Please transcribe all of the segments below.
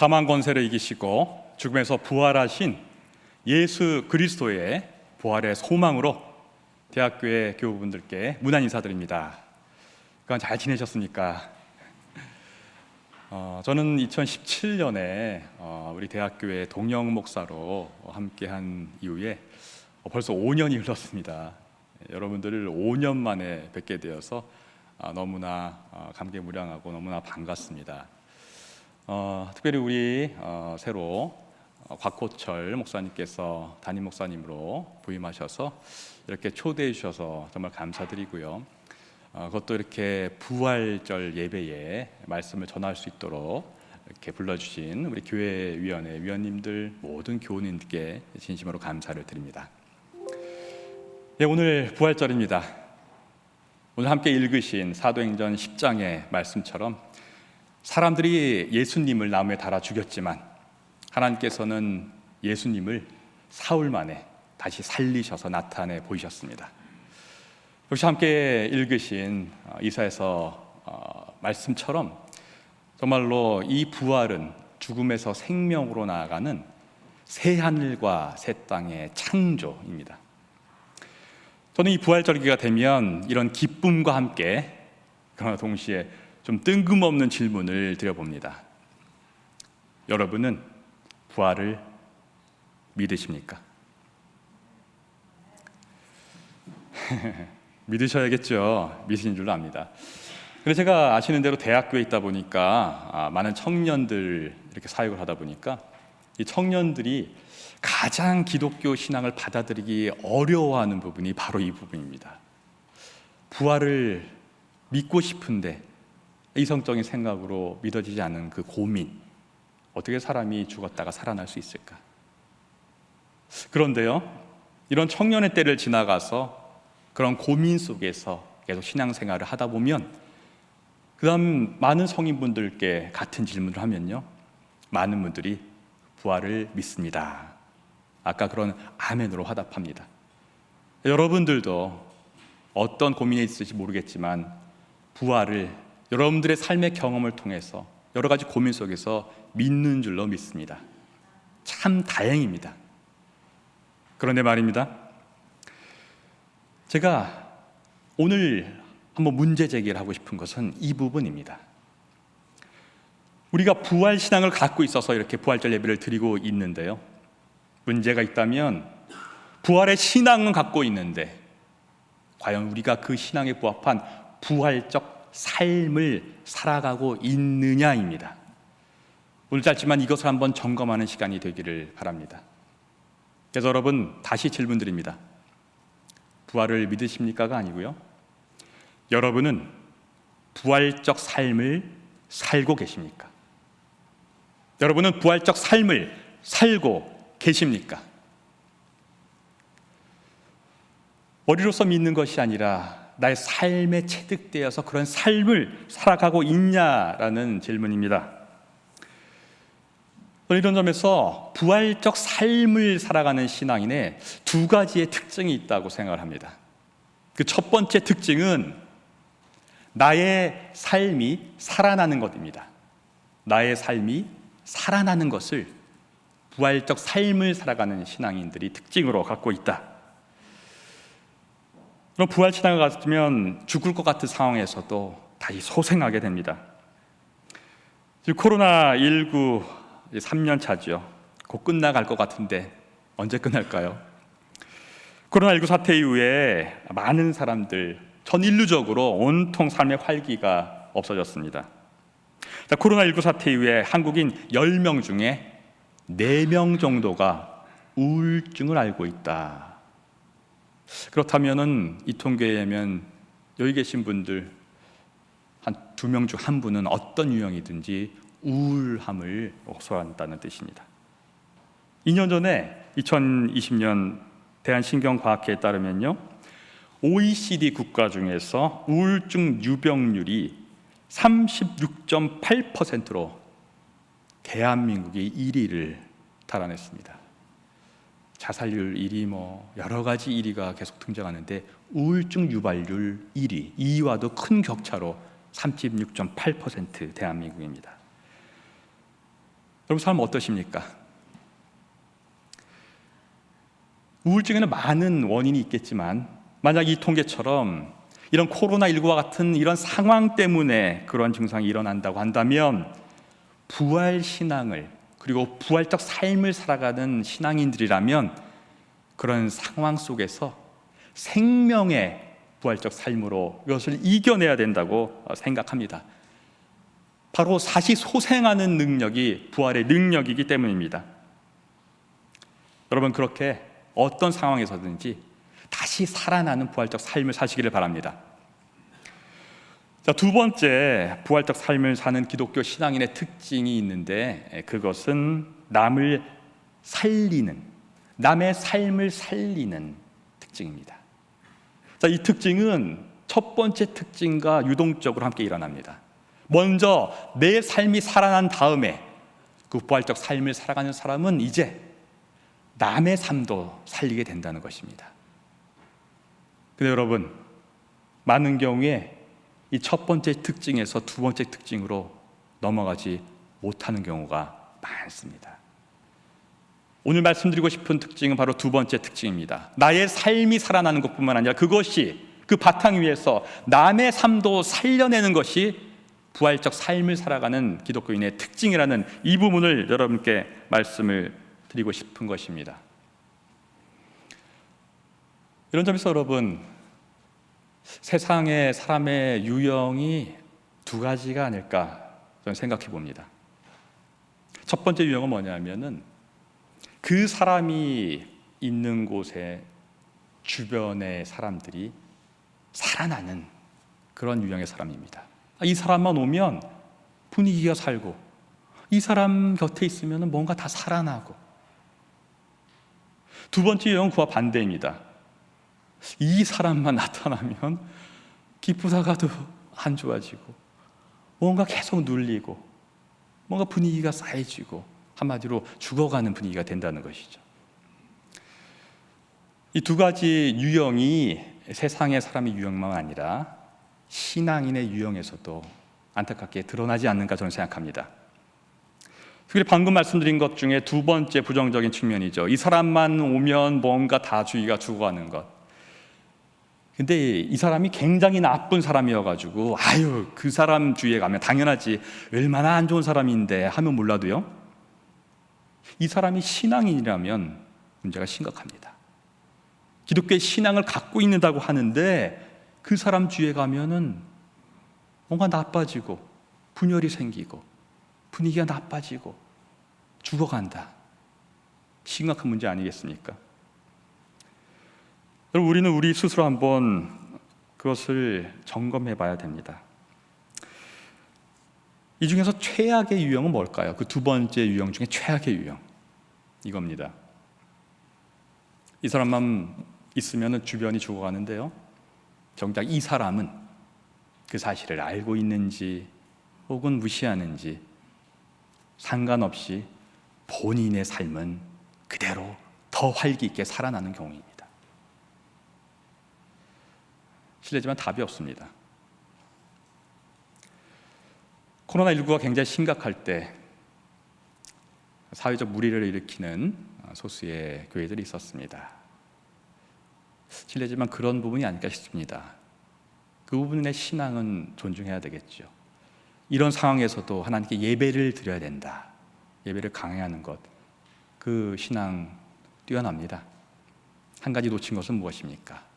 사망 권세를 이기시고 죽음에서 부활하신 예수 그리스도의 부활의 소망으로 대학교의 교우분들께 문안 인사드립니다. 그간 잘 지내셨습니까? 저는 2017년에 우리 대학교의 동영 목사로 함께한 이후에 벌써 5년이 흘렀습니다. 여러분들을 5년 만에 뵙게 되어서 너무나 감개무량하고 너무나 반갑습니다. 특별히 우리 새로 곽호철 목사님께서 담임 목사님으로 부임하셔서 이렇게 초대해 주셔서 정말 감사드리고요. 그것도 이렇게 부활절 예배에 말씀을 전할 수 있도록 이렇게 불러주신 우리 교회위원회 위원님들 모든 교우님들께 진심으로 감사를 드립니다. 오늘 부활절입니다. 오늘 함께 읽으신 사도행전 10장의 말씀처럼 사람들이 예수님을 나무에 달아 죽였지만 하나님께서는 예수님을 사흘 만에 다시 살리셔서 나타내 보이셨습니다. 역시 함께 읽으신 이사야서 말씀처럼 정말로 이 부활은 죽음에서 생명으로 나아가는 새 하늘과 새 땅의 창조입니다. 저는 이 부활절기가 되면 이런 기쁨과 함께 그러나 동시에 좀 뜬금없는 질문을 드려봅니다. 여러분은 부활을 믿으십니까? 믿으셔야겠죠. 믿으신 줄로 압니다. 그래서 제가 아시는 대로 대학교에 있다 보니까 많은 청년들 이렇게 사역을 하다 보니까 이 청년들이 가장 기독교 신앙을 받아들이기 어려워하는 부분이 바로 이 부분입니다. 부활을 믿고 싶은데 이성적인 생각으로 믿어지지 않는 그 고민, 어떻게 사람이 죽었다가 살아날 수 있을까? 그런데요, 이런 청년의 때를 지나가서 그런 고민 속에서 계속 신앙생활을 하다 보면 그 다음 많은 성인분들께 같은 질문을 하면요, 많은 분들이 부활을 믿습니다. 아까 그런 아멘으로 화답합니다. 여러분들도 어떤 고민이 있을지 모르겠지만 부활을 여러분들의 삶의 경험을 통해서 여러 가지 고민 속에서 믿는 줄로 믿습니다. 참 다행입니다. 그런데 말입니다, 제가 오늘 한번 문제 제기를 하고 싶은 것은 이 부분입니다. 우리가 부활 신앙을 갖고 있어서 이렇게 부활절 예배를 드리고 있는데요, 문제가 있다면 부활의 신앙은 갖고 있는데 과연 우리가 그 신앙에 부합한 부활적 삶을 살아가고 있느냐입니다. 오늘 짧지만 이것을 한번 점검하는 시간이 되기를 바랍니다. 그래서 여러분, 다시 질문드립니다. 부활을 믿으십니까가 아니고요, 여러분은 부활적 삶을 살고 계십니까? 여러분은 부활적 삶을 살고 계십니까? 머리로서 믿는 것이 아니라 나의 삶에 체득되어서 그런 삶을 살아가고 있냐라는 질문입니다. 이런 점에서 부활적 삶을 살아가는 신앙인의 두 가지의 특징이 있다고 생각을 합니다. 그 첫 번째 특징은 나의 삶이 살아나는 것입니다. 나의 삶이 살아나는 것을 부활적 삶을 살아가는 신앙인들이 특징으로 갖고 있다. 그럼 부활 신앙을 가지면 죽을 것 같은 상황에서도 다시 소생하게 됩니다. 지금 코로나19 3년 차죠. 곧 끝나갈 것 같은데 언제 끝날까요? 코로나19 사태 이후에 많은 사람들, 전 인류적으로 온통 삶의 활기가 없어졌습니다. 코로나19 사태 이후에 한국인 10명 중에 4명 정도가 우울증을 앓고 있다. 그렇다면 이 통계에 의하면 여기 계신 분들 한 2명 중 1분은 어떤 유형이든지 우울함을 호소한다는 뜻입니다. 2년 전에 2020년 대한신경과학회에 따르면요, OECD 국가 중에서 우울증 유병률이 36.8%로 대한민국이 1위를 달아냈습니다. 자살률 1위, 여러 가지 1위가 계속 등장하는데 우울증 유발률 1위, 2위와도 큰 격차로 36.8% 대한민국입니다. 여러분 삶 어떠십니까? 우울증에는 많은 원인이 있겠지만 만약 이 통계처럼 이런 코로나19와 같은 이런 상황 때문에 그런 증상이 일어난다고 한다면 부활 신앙을 그리고 부활적 삶을 살아가는 신앙인들이라면 그런 상황 속에서 생명의 부활적 삶으로 이것을 이겨내야 된다고 생각합니다. 바로 사시소생하는 능력이 부활의 능력이기 때문입니다. 여러분 그렇게 어떤 상황에서든지 다시 살아나는 부활적 삶을 사시기를 바랍니다. 자, 두 번째 부활적 삶을 사는 기독교 신앙인의 특징이 있는데 그것은 남의 삶을 살리는 특징입니다. 자, 이 특징은 첫 번째 특징과 유동적으로 함께 일어납니다. 먼저 내 삶이 살아난 다음에 그 부활적 삶을 살아가는 사람은 이제 남의 삶도 살리게 된다는 것입니다. 근데 여러분, 많은 경우에 이 첫 번째 특징에서 두 번째 특징으로 넘어가지 못하는 경우가 많습니다. 오늘 말씀드리고 싶은 특징은 바로 두 번째 특징입니다. 나의 삶이 살아나는 것뿐만 아니라 그것이 그 바탕 위에서 남의 삶도 살려내는 것이 부활적 삶을 살아가는 기독교인의 특징이라는 이 부분을 여러분께 말씀을 드리고 싶은 것입니다. 이런 점에서 여러분, 세상의 사람의 유형이 두 가지가 아닐까 저는 생각해 봅니다. 첫 번째 유형은 뭐냐면은 그 사람이 있는 곳에 주변의 사람들이 살아나는 그런 유형의 사람입니다. 이 사람만 오면 분위기가 살고 이 사람 곁에 있으면 뭔가 다 살아나고. 두 번째 유형은 그와 반대입니다. 이 사람만 나타나면 기쁘다가도 안 좋아지고 뭔가 계속 눌리고 뭔가 분위기가 쌓여지고 한마디로 죽어가는 분위기가 된다는 것이죠. 이 두 가지 유형이 세상의 사람의 유형만 아니라 신앙인의 유형에서도 안타깝게 드러나지 않는가 저는 생각합니다. 특히 방금 말씀드린 것 중에 두 번째 부정적인 측면이죠. 이 사람만 오면 뭔가 다 주의가 죽어가는 것. 근데 이 사람이 굉장히 나쁜 사람이어가지고 그 사람 주위에 가면 당연하지 얼마나 안 좋은 사람인데 하면 몰라도요, 이 사람이 신앙인이라면 문제가 심각합니다. 기독교의 신앙을 갖고 있는다고 하는데 그 사람 주위에 가면은 뭔가 나빠지고 분열이 생기고 분위기가 나빠지고 죽어간다. 심각한 문제 아니겠습니까? 여러분, 우리는 우리 스스로 한번 그것을 점검해 봐야 됩니다. 이 중에서 최악의 유형은 뭘까요? 그 두 번째 유형 중에 최악의 유형 이겁니다. 이 사람만 있으면 주변이 죽어가는데요, 정작 이 사람은 그 사실을 알고 있는지 혹은 무시하는지 상관없이 본인의 삶은 그대로 더 활기 있게 살아나는 경우입니다. 실례지만 답이 없습니다. 코로나19가 굉장히 심각할 때 사회적 무리를 일으키는 소수의 교회들이 있었습니다. 실례지만 그런 부분이 아닐까 싶습니다. 그 부분의 신앙은 존중해야 되겠죠. 이런 상황에서도 하나님께 예배를 드려야 된다. 예배를 강행하는 것, 그 신앙 뛰어납니다. 한 가지 놓친 것은 무엇입니까?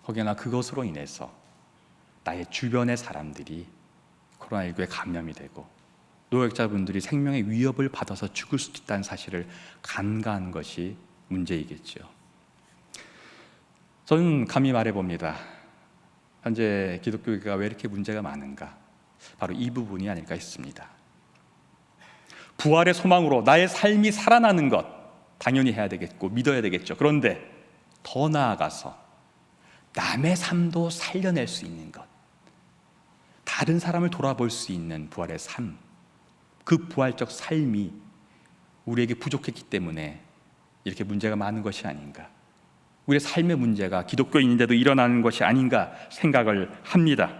혹여나 그것으로 인해서 나의 주변의 사람들이 코로나19에 감염이 되고 노약자분들이 생명의 위협을 받아서 죽을 수도 있다는 사실을 간과하는 것이 문제이겠죠. 저는 감히 말해봅니다. 현재 기독교가 왜 이렇게 문제가 많은가? 바로 이 부분이 아닐까 싶습니다. 부활의 소망으로 나의 삶이 살아나는 것 당연히 해야 되겠고 믿어야 되겠죠. 그런데 더 나아가서 남의 삶도 살려낼 수 있는 것, 다른 사람을 돌아볼 수 있는 부활의 삶, 그 부활적 삶이 우리에게 부족했기 때문에 이렇게 문제가 많은 것이 아닌가, 우리의 삶의 문제가 기독교인인데도 일어나는 것이 아닌가 생각을 합니다.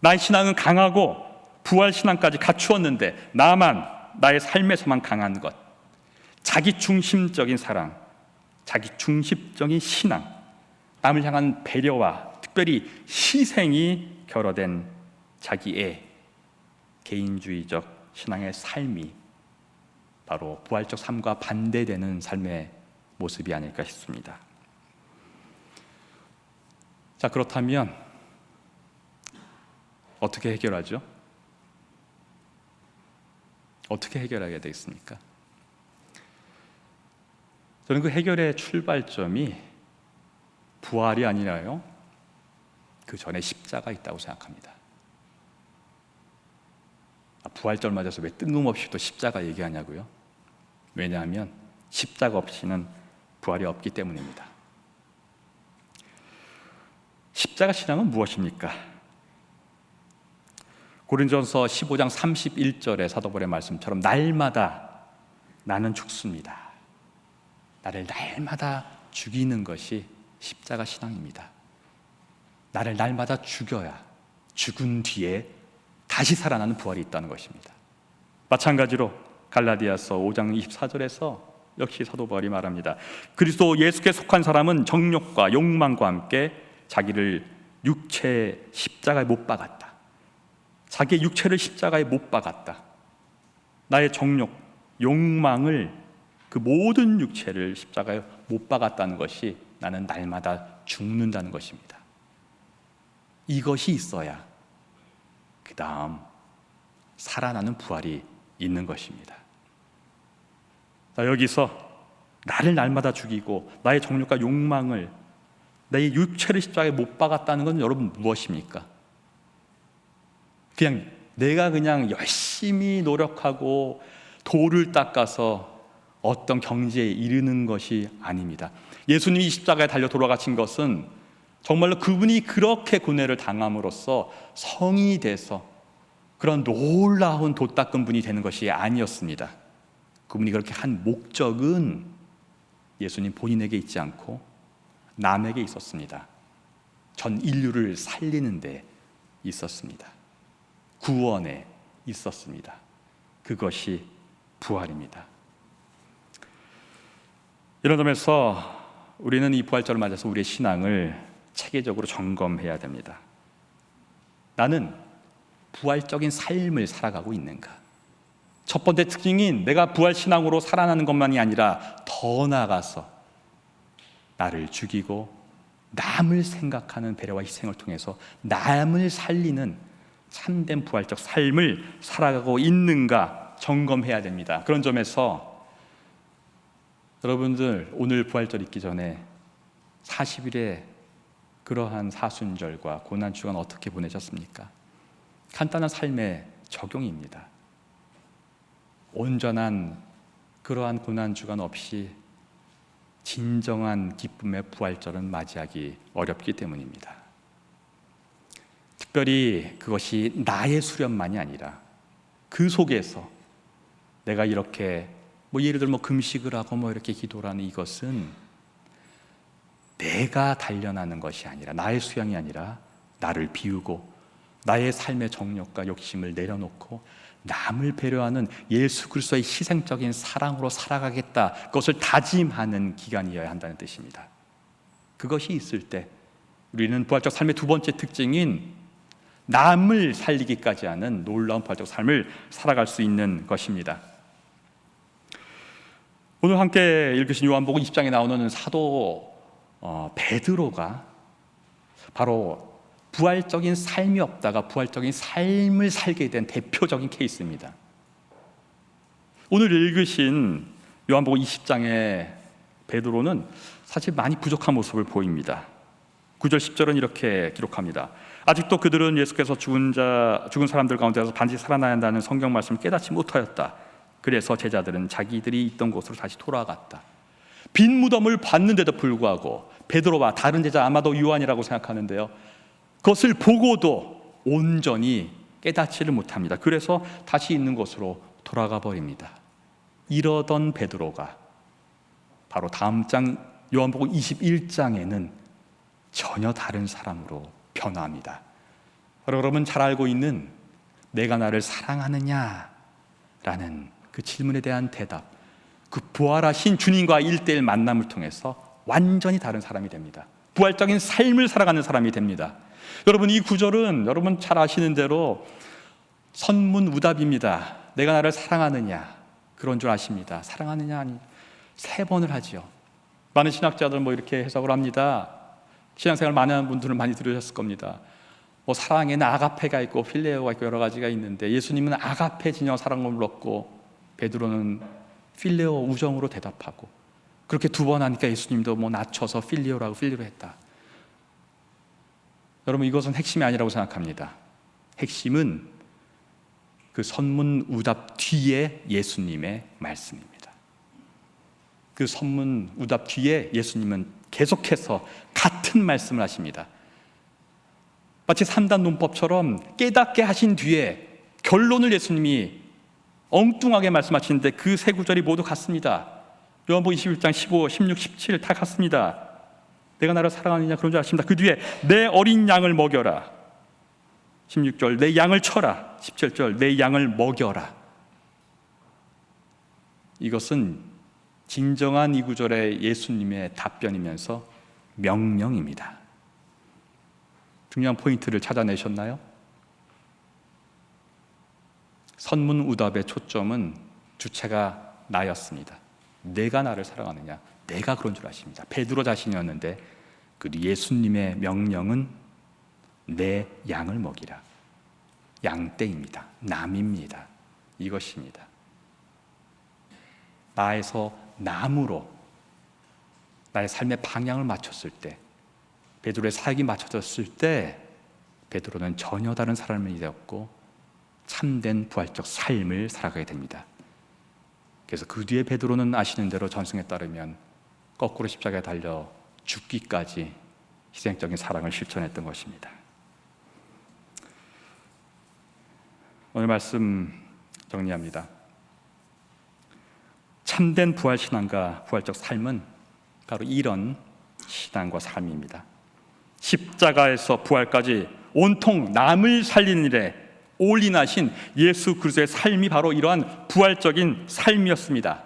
나의 신앙은 강하고 부활 신앙까지 갖추었는데 나만, 나의 삶에서만 강한 것, 자기 중심적인 사랑, 자기 중심적인 신앙, 남을 향한 배려와 특별히 희생이 결여된 자기의 개인주의적 신앙의 삶이 바로 부활적 삶과 반대되는 삶의 모습이 아닐까 싶습니다. 자, 그렇다면 어떻게 해결하죠? 어떻게 해결하게 되겠습니까? 저는 그 해결의 출발점이 부활이 아니라요, 그 전에 십자가 있다고 생각합니다. 부활절 맞아서 왜 뜬금없이 또 십자가 얘기하냐고요? 왜냐하면 십자가 없이는 부활이 없기 때문입니다. 십자가 신앙은 무엇입니까? 고린도전서 15장 31절의 사도 바울의 말씀처럼 날마다 나는 죽습니다. 나를 날마다 죽이는 것이 십자가 신앙입니다. 나를 날마다 죽여야 죽은 뒤에 다시 살아나는 부활이 있다는 것입니다. 마찬가지로 갈라디아서 5장 24절에서 역시 사도 바울이 말합니다. 그리스도 예수께 속한 사람은 정욕과 욕망과 함께 자기를 육체의 십자가에 못 박았다. 자기의 육체를 십자가에 못 박았다. 나의 정욕, 욕망을, 그 모든 육체를 십자가에 못 박았다는 것이 나는 날마다 죽는다는 것입니다. 이것이 있어야 그 다음 살아나는 부활이 있는 것입니다. 자, 여기서 나를 날마다 죽이고 나의 정욕과 욕망을, 나의 육체를 십자가에 못 박았다는 건 여러분 무엇입니까? 그냥 내가 그냥 열심히 노력하고 도를 닦아서 어떤 경지에 이르는 것이 아닙니다. 예수님이 십자가에 달려 돌아가신 것은 정말로 그분이 그렇게 고뇌를 당함으로써 성이 돼서 그런 놀라운 도 닦은 분이 되는 것이 아니었습니다. 그분이 그렇게 한 목적은 예수님 본인에게 있지 않고 남에게 있었습니다. 전 인류를 살리는 데 있었습니다. 구원에 있었습니다. 그것이 부활입니다. 이런 점에서 우리는 이 부활절을 맞아서 우리의 신앙을 체계적으로 점검해야 됩니다. 나는 부활적인 삶을 살아가고 있는가? 첫 번째 특징인 내가 부활신앙으로 살아나는 것만이 아니라 더 나아가서 나를 죽이고 남을 생각하는 배려와 희생을 통해서 남을 살리는 참된 부활적 삶을 살아가고 있는가 점검해야 됩니다. 그런 점에서 여러분들 오늘 부활절 있기 전에 40일의 그러한 사순절과 고난주간 어떻게 보내셨습니까? 간단한 삶의 적용입니다. 온전한 그러한 고난주간 없이 진정한 기쁨의 부활절은 맞이하기 어렵기 때문입니다. 특별히 그것이 나의 수련만이 아니라 그 속에서 내가 이렇게 예를 들어 금식을 하고 이렇게 기도를 하는 이것은 내가 단련하는 것이 아니라, 나의 수양이 아니라 나를 비우고 나의 삶의 정욕과 욕심을 내려놓고 남을 배려하는 예수 그리스도의 희생적인 사랑으로 살아가겠다, 그것을 다짐하는 기간이어야 한다는 뜻입니다. 그것이 있을 때 우리는 부활적 삶의 두 번째 특징인 남을 살리기까지 하는 놀라운 부활적 삶을 살아갈 수 있는 것입니다. 오늘 함께 읽으신 요한복음 20장에 나오는 사도 베드로가 바로 부활적인 삶이 없다가 부활적인 삶을 살게 된 대표적인 케이스입니다. 오늘 읽으신 요한복음 20장의 베드로는 사실 많이 부족한 모습을 보입니다. 9절 10절은 이렇게 기록합니다. 아직도 그들은 예수께서 죽은 사람들 가운데서 반드시 살아나야 한다는 성경 말씀을 깨닫지 못하였다. 그래서 제자들은 자기들이 있던 곳으로 다시 돌아갔다. 빈 무덤을 봤는데도 불구하고 베드로와 다른 제자, 아마도 요한이라고 생각하는데요, 그것을 보고도 온전히 깨닫지를 못합니다. 그래서 다시 있는 곳으로 돌아가 버립니다. 이러던 베드로가 바로 다음 장 요한복음 21장에는 전혀 다른 사람으로 변화합니다. 여러분 잘 알고 있는 내가 나를 사랑하느냐? 라는 그 질문에 대한 대답, 그 부활하신 주님과 1:1 만남을 통해서 완전히 다른 사람이 됩니다. 부활적인 삶을 살아가는 사람이 됩니다. 여러분, 이 구절은 여러분 잘 아시는 대로 선문우답입니다. 내가 나를 사랑하느냐? 그런 줄 아십니다. 사랑하느냐? 아니, 3번을 하지요. 많은 신학자들 이렇게 해석을 합니다. 신앙생활 많은 분들은 많이 들으셨을 겁니다. 사랑에는 아가페가 있고 필레오가 있고 여러 가지가 있는데, 예수님은 아가페 진영 사랑을 불렀고 베드로는 필레오 우정으로 대답하고, 그렇게 2번 하니까 예수님도 낮춰서 필레오라고 필레로 했다. 여러분, 이것은 핵심이 아니라고 생각합니다. 핵심은 그 선문우답 뒤에 예수님의 말씀입니다. 그 선문우답 뒤에 예수님은 계속해서 같은 말씀을 하십니다. 마치 3단 논법처럼 깨닫게 하신 뒤에 결론을 예수님이 엉뚱하게 말씀하시는데, 그 3구절이 모두 같습니다. 요한복음 21장 15, 16, 17 다 같습니다. 내가 나를 사랑하느냐? 그런 줄 아십니다. 그 뒤에 내 어린 양을 먹여라. 16절 내 양을 쳐라. 17절 내 양을 먹여라. 이것은 진정한 이 구절의 예수님의 답변이면서 명령입니다. 중요한 포인트를 찾아내셨나요? 선문우답의 초점은 주체가 나였습니다. 내가 나를 사랑하느냐? 내가 그런 줄 아십니다. 베드로 자신이었는데, 그 예수님의 명령은 내 양을 먹이라. 양떼입니다. 남입니다. 이것입니다. 나에서 남으로 나의 삶의 방향을 맞췄을 때, 베드로의 사역이 맞춰졌을 때, 베드로는 전혀 다른 사람이 되었고 참된 부활적 삶을 살아가게 됩니다. 그래서 그 뒤에 베드로는 아시는 대로 전승에 따르면 거꾸로 십자가에 달려 죽기까지 희생적인 사랑을 실천했던 것입니다. 오늘 말씀 정리합니다. 참된 부활신앙과 부활적 삶은 바로 이런 신앙과 삶입니다. 십자가에서 부활까지 온통 남을 살리는 일에 올인하신 예수 그리스도의 삶이 바로 이러한 부활적인 삶이었습니다.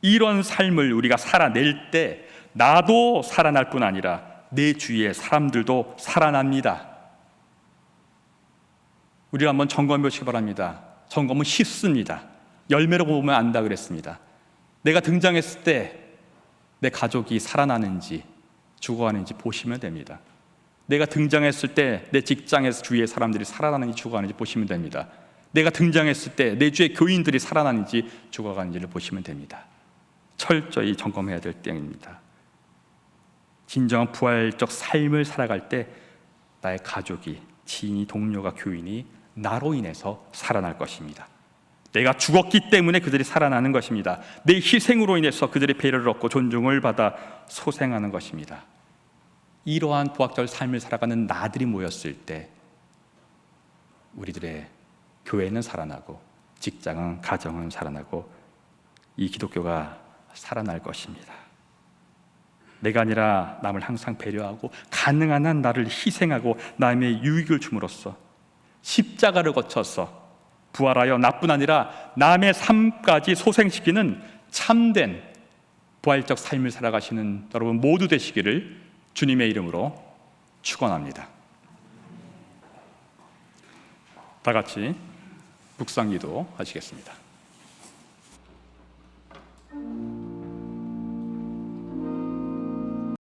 이런 삶을 우리가 살아낼 때 나도 살아날 뿐 아니라 내 주위의 사람들도 살아납니다. 우리가 한번 점검해 보시기 바랍니다. 점검은 쉽습니다. 열매로 보면 안다 그랬습니다. 내가 등장했을 때 내 가족이 살아나는지 죽어가는지 보시면 됩니다. 내가 등장했을 때 내 직장에서 주위의 사람들이 살아나는지 죽어가는지 보시면 됩니다. 내가 등장했을 때 내 주위의 교인들이 살아나는지 죽어가는지를 보시면 됩니다. 철저히 점검해야 될 때입니다. 진정한 부활적 삶을 살아갈 때 나의 가족이, 지인이, 동료가, 교인이 나로 인해서 살아날 것입니다. 내가 죽었기 때문에 그들이 살아나는 것입니다. 내 희생으로 인해서 그들의 배려를 얻고 존중을 받아 소생하는 것입니다. 이러한 부활적 삶을 살아가는 나들이 모였을 때 우리들의 교회는 살아나고 직장은, 가정은 살아나고 이 기독교가 살아날 것입니다. 내가 아니라 남을 항상 배려하고 가능한 한 나를 희생하고 남의 유익을 줌으로써 십자가를 거쳐서 부활하여 나뿐 아니라 남의 삶까지 소생시키는 참된 부활적 삶을 살아가시는 여러분 모두 되시기를 주님의 이름으로 축원합니다. 다 같이 묵상기도 하시겠습니다.